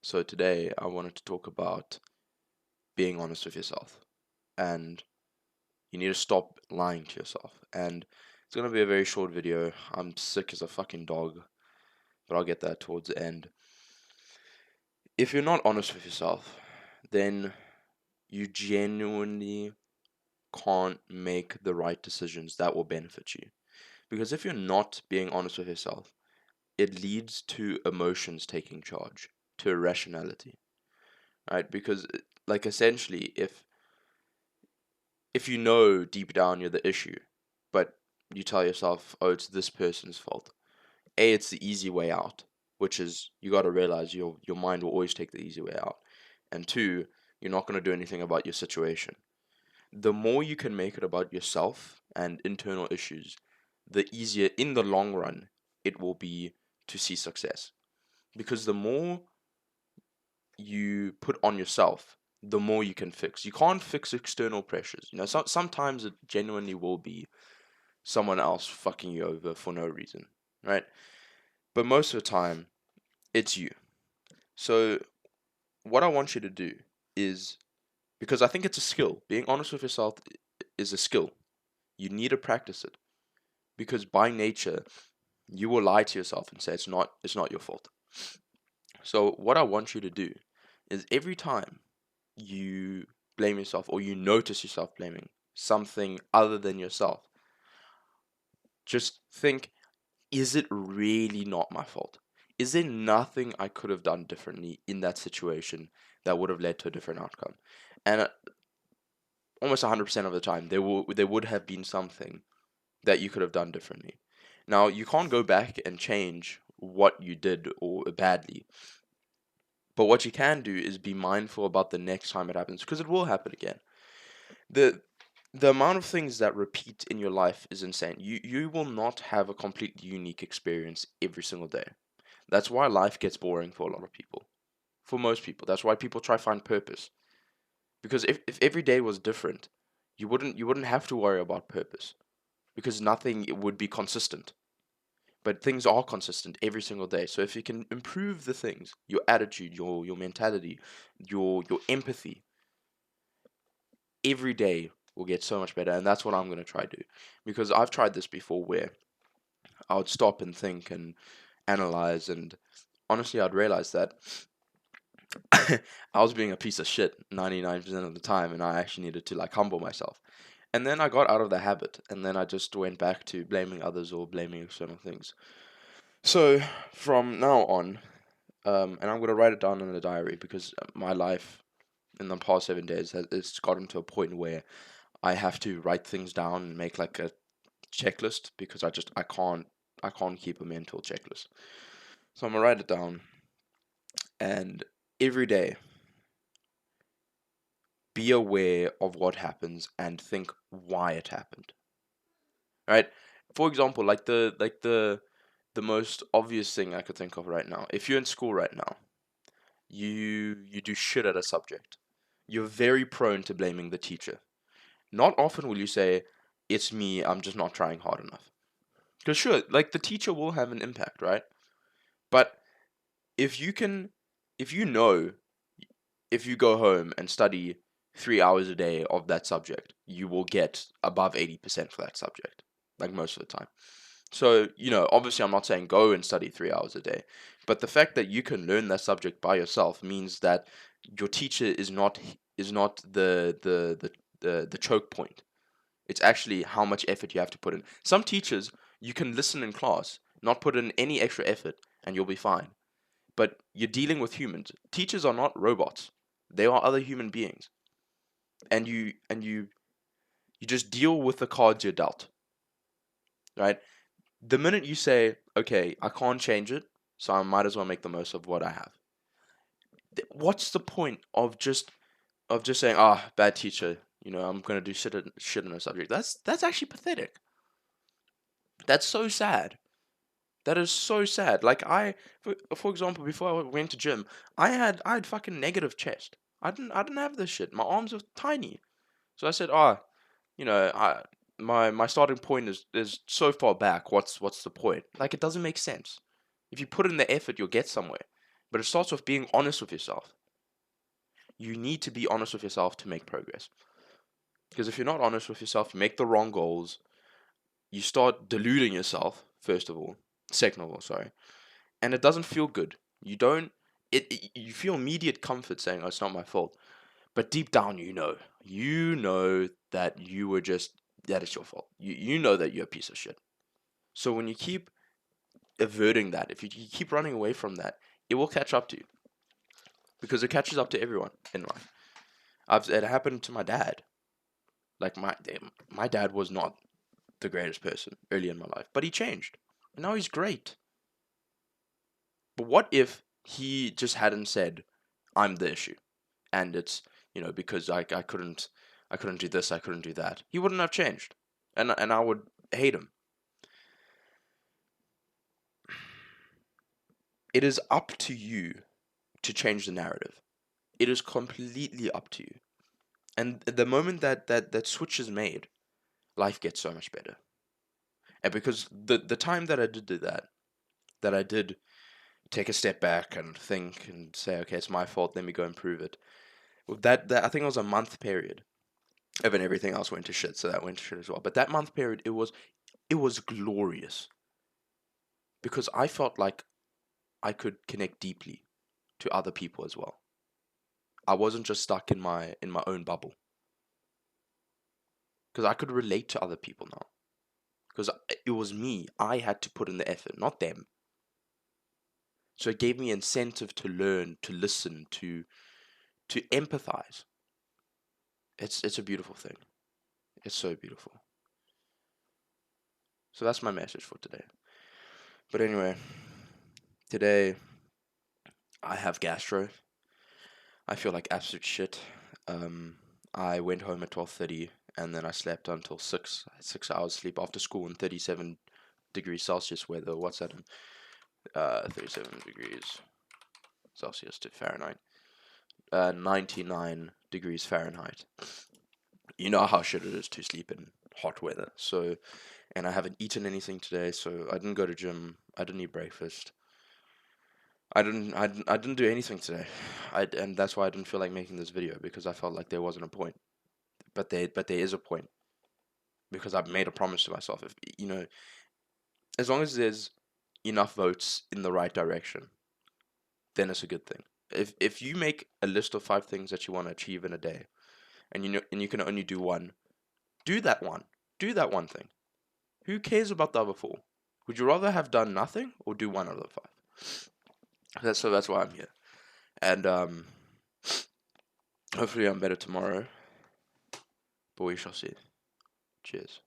So today I wanted to talk about being honest with yourself, and you need to stop lying to yourself. And it's gonna be a very short video. I'm sick as a fucking dog, but I'll get that towards the end. If you're not honest with yourself, then you genuinely can't make the right decisions that will benefit you. Because if you're not being honest with yourself, it leads to emotions taking charge, to irrationality, right? Because like essentially if you know deep down you're the issue, but you tell yourself, oh, it's this person's fault. A, it's the easy way out, which is you got to realize your mind will always take the easy way out. And two, you're not going to do anything about your situation. The more you can make it about yourself and internal issues, the easier in the long run it will be to see success. Because the more you put on yourself, the more you can fix. You can't fix external pressures. Sometimes it genuinely will be someone else fucking you over for no reason, right? But most of the time, it's you. So, what I want you to do is because I think it's a skill. Being honest with yourself is a skill. You need to practice it because by nature, you will lie to yourself and say it's not your fault. So, what I want you to do is every time you blame yourself or you notice yourself blaming something other than yourself, just think, is it really not my fault? Is there nothing I could have done differently in that situation that would have led to a different outcome? And almost 100% of the time, there would have been something that you could have done differently. Now, you can't go back and change what you did or badly, but what you can do is be mindful about the next time it happens because it will happen again. The the amount of things that repeat in your life is insane. You will not have a completely unique experience every single day. That's why life gets boring for a lot of people. For most people, that's why people try to find purpose. Because if every day was different, you wouldn't have to worry about purpose because nothing would be consistent. But things are consistent every single day. So if you can improve the things, your attitude, your mentality, your empathy, every day will get so much better. And that's what I'm gonna try to do. Because I've tried this before where I would stop and think and analyze, and honestly I'd realize that I was being a piece of shit 99% of the time, and I actually needed to like humble myself. And then I got out of the habit, and then I just went back to blaming others or blaming external things. So from now on, and I'm gonna write it down in a diary because my life in the past 7 days has it's gotten to a point where I have to write things down and make like a checklist because I can't keep a mental checklist. So I'm gonna write it down, and every day be aware of what happens and think why it happened. Right? For example, like the most obvious thing I could think of right now. If you're in school right now, you do shit at a subject. You're very prone to blaming the teacher. Not often will you say, "It's me, I'm just not trying hard enough." Because sure, like the teacher will have an impact, right? But if you can, if you know, if you go home and study 3 hours a day of that subject, you will get above 80% for that subject, like most of the time. So, obviously, I'm not saying go and study 3 hours a day, but the fact that you can learn that subject by yourself means that your teacher is not the choke point. It's actually how much effort you have to put in. Some teachers you can listen in class, not put in any extra effort, and you'll be fine. But you're dealing with humans. Teachers are not robots. They are other human beings. And you just deal with the cards you're dealt, right? The minute you say, "Okay, I can't change it, so I might as well make the most of what I have." What's the point of just saying, "Ah, bad teacher, I'm gonna do shit in a subject." That's actually pathetic. That's so sad. That is so sad. Like for example, before I went to gym, I had fucking negative chest. I didn't have this shit. My arms were tiny. So I said, my starting point is so far back. What's the point? Like it doesn't make sense. If you put in the effort, you'll get somewhere. But it starts with being honest with yourself. You need to be honest with yourself to make progress. Because if you're not honest with yourself, you make the wrong goals, you start deluding yourself, first of all, second of all, sorry, and it doesn't feel good. You feel immediate comfort saying, "Oh, it's not my fault," but deep down, you know that that it's your fault. You know that you're a piece of shit. So when you keep averting that, if you keep running away from that, it will catch up to you because it catches up to everyone in life. It happened to my dad. Like my dad was not the greatest person early in my life, but he changed. And now he's great. But what if he just hadn't said, "I'm the issue," and it's because I couldn't do this, I couldn't do that. He wouldn't have changed, and I would hate him. It is up to you to change the narrative. It is completely up to you. And the moment that switch is made, life gets so much better. And because the time that I did do that I did take a step back and think and say, okay, it's my fault, let me go improve it. That I think it was a month period. And then everything else went to shit, so that went to shit as well. But that month period, it was glorious because I felt like I could connect deeply to other people as well. I wasn't just stuck in my own bubble because I could relate to other people now. Because it was me. I had to put in the effort, not them. So it gave me incentive to learn, to listen, to empathize. It's a beautiful thing. It's so beautiful. So that's my message for today. But anyway, today I have gastro. I feel like absolute shit. Um, I went home at 12:30 and then I slept until 6. I had 6 hours sleep after school in 37 degrees Celsius weather. What's that in 37 degrees Celsius to Fahrenheit? 99 degrees Fahrenheit. You know how shit it is to sleep in hot weather. So, and I haven't eaten anything today, so I didn't go to gym. I didn't eat breakfast. I didn't do anything today. And that's why I didn't feel like making this video because I felt like there wasn't a point. But there is a point because I've made a promise to myself. If as long as there's enough votes in the right direction, then it's a good thing. If you make a list of 5 things that you want to achieve in a day, and you can only do one, do that one. Do that one thing. Who cares about the other 4? Would you rather have done nothing or do one out of the 5? That's why I'm here. And hopefully I'm better tomorrow, but we shall see. Cheers.